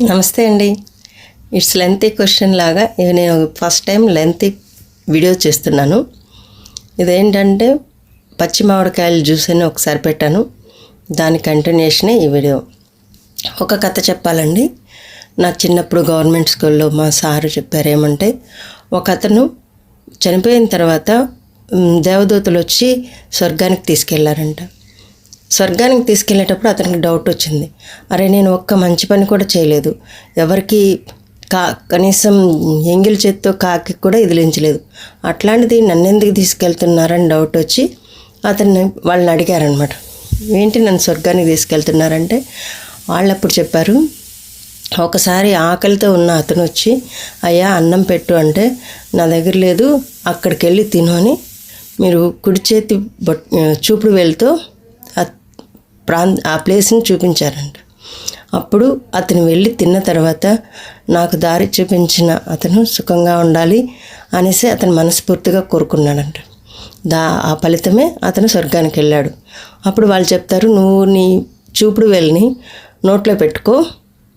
నమస్తే అండి. It's lengthy question లాగా ఇది నేను ఫస్ట్ టైం లెంతీ వీడియో చేస్తున్నాను. ఇదేంటంటే పచ్చి మామిడికాయల జ్యూస్ అని ఒకసారి పెట్టాను, దాని కంటిన్యూషనే ఈ వీడియో. ఒక కథ చెప్పాలండి. నా చిన్నప్పుడు గవర్నమెంట్ స్కూల్లో మా సారు చెప్పారు ఏమంటే, ఒక అతను చనిపోయిన తర్వాత దేవదూతలు వచ్చి స్వర్గానికి తీసుకెళ్లారంట. స్వర్గానికి తీసుకెళ్ళేటప్పుడు అతనికి డౌట్ వచ్చింది, అరే నేను ఒక్క మంచి పని కూడా చేయలేదు, ఎవరికి కనీసం ఎంగిల్ చేత్తో కాకి కూడా ఇదిలించలేదు, అట్లాంటిది నన్ను ఎందుకు తీసుకెళ్తున్నారని డౌట్ వచ్చి వాళ్ళని అడిగారనమాట, ఏంటి నన్ను స్వర్గానికి తీసుకెళ్తున్నారంటే వాళ్ళు అప్పుడు చెప్పారు, ఒకసారి ఆకలితో ఉన్న అతను వచ్చి అయ్యా అన్నం పెట్టు అంటే నా దగ్గర లేదు, అక్కడికి వెళ్ళి తిను అని మీరు కుడి చేతి చూపుడు వేలుతో ఆ ప్లేస్ని చూపించారంట. అప్పుడు అతను వెళ్ళి తిన్న తర్వాత నాకు దారి చూపించిన అతను సుఖంగా ఉండాలి అనేసి అతను మనస్ఫూర్తిగా కోరుకున్నాడంట. ఆ ఫలితమే అతను స్వర్గానికి వెళ్ళాడు. అప్పుడు వాళ్ళు చెప్తారు, నువ్వు నీ చూపుడు వేలుని నోట్లో పెట్టుకో,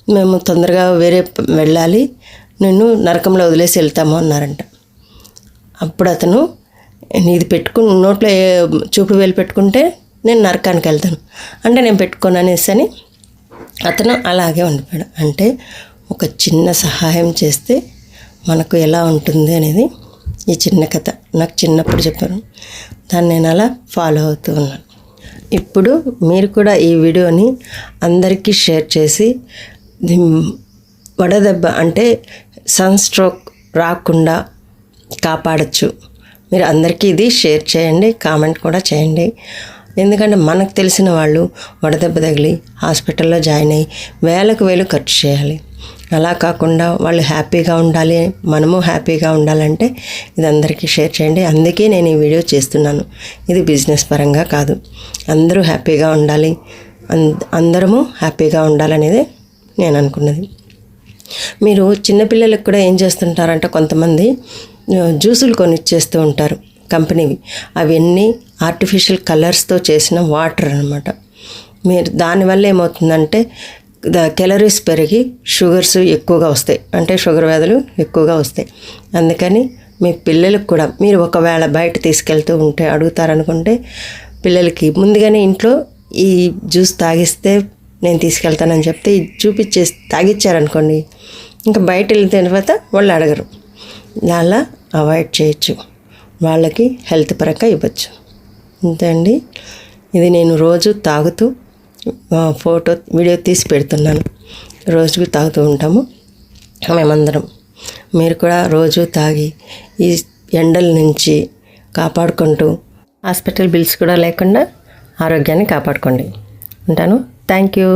మేము తొందరగా వేరే వెళ్ళాలి, నిన్ను నరకంలో వదిలేసి వెళ్తాము అన్నారంట. అప్పుడు అతను ఇది పెట్టుకుని నోట్లో చూపుడు వేలు పెట్టుకుంటే నేను నరకానికి వెళ్తాను అంటే నేను పెట్టుకోను అనేసి అని అతను అలాగే ఉండిపోయాడు. అంటే ఒక చిన్న సహాయం చేస్తే మనకు ఎలా ఉంటుంది అనేది ఈ చిన్న కథ నాకు చిన్నప్పుడు చెప్పారు, దాన్ని నేను అలా ఫాలో అవుతూ ఉన్నాను. ఇప్పుడు మీరు కూడా ఈ వీడియోని అందరికీ షేర్ చేసి వడదెబ్బ అంటే సన్ స్ట్రోక్ రాకుండా కాపాడచ్చు. మీరు అందరికీ ఇది షేర్ చేయండి, కామెంట్ కూడా చేయండి. ఎందుకంటే మనకు తెలిసిన వాళ్ళు వడదెబ్బ తగిలి హాస్పిటల్లో జాయిన్ అయ్యి వేలకు వేలు ఖర్చు చేయాలి. అలా కాకుండా వాళ్ళు హ్యాపీగా ఉండాలి, మనము హ్యాపీగా ఉండాలంటే ఇది అందరికీ షేర్ చేయండి. అందుకే నేను ఈ వీడియో చేస్తున్నాను. ఇది బిజినెస్ పరంగా కాదు, అందరూ హ్యాపీగా ఉండాలి, అందరము హ్యాపీగా ఉండాలనేది నేను అనుకున్నది. మీరు చిన్నపిల్లలకు కూడా ఏం చేస్తుంటారంటే కొంతమంది జ్యూసులు కొనిచ్చేస్తూ ఉంటారు కంపెనీవి, అవన్నీ ఆర్టిఫిషియల్ కలర్స్తో చేసిన వాటర్ అనమాట. మీరు దానివల్ల ఏమవుతుందంటే క్యాలరీస్ పెరిగి షుగర్స్ ఎక్కువగా వస్తాయి, అంటే షుగర్ వ్యాధులు ఎక్కువగా వస్తాయి. అందుకని మీ పిల్లలకు కూడా మీరు ఒకవేళ బయట తీసుకెళ్తూ ఉంటే అడుగుతారనుకుంటే పిల్లలకి ముందుగానే ఇంట్లో ఈ జ్యూస్ తాగిస్తే నేను తీసుకెళ్తానని చెప్తే చూపించేసి తాగిచ్చారనుకోండి, ఇంకా బయట వెళ్ళిన తర్వాత వాళ్ళు అడగరు. అలా అవాయిడ్ చేయొచ్చు, వాళ్ళకి హెల్త్ పరంగా ఇవ్వచ్చు. అంతే అండి. ఇది నేను రోజు తాగుతూ ఫోటో వీడియో తీసి పెడుతున్నాను. రోజుకు తాగుతూ ఉంటాము మేమందరం. మీరు కూడా రోజు తాగి ఈ ఎండల నుంచి కాపాడుకుంటూ హాస్పిటల్ బిల్స్ కూడా లేకుండా ఆరోగ్యాన్ని కాపాడుకోండి. ఉంటాను. Thank you.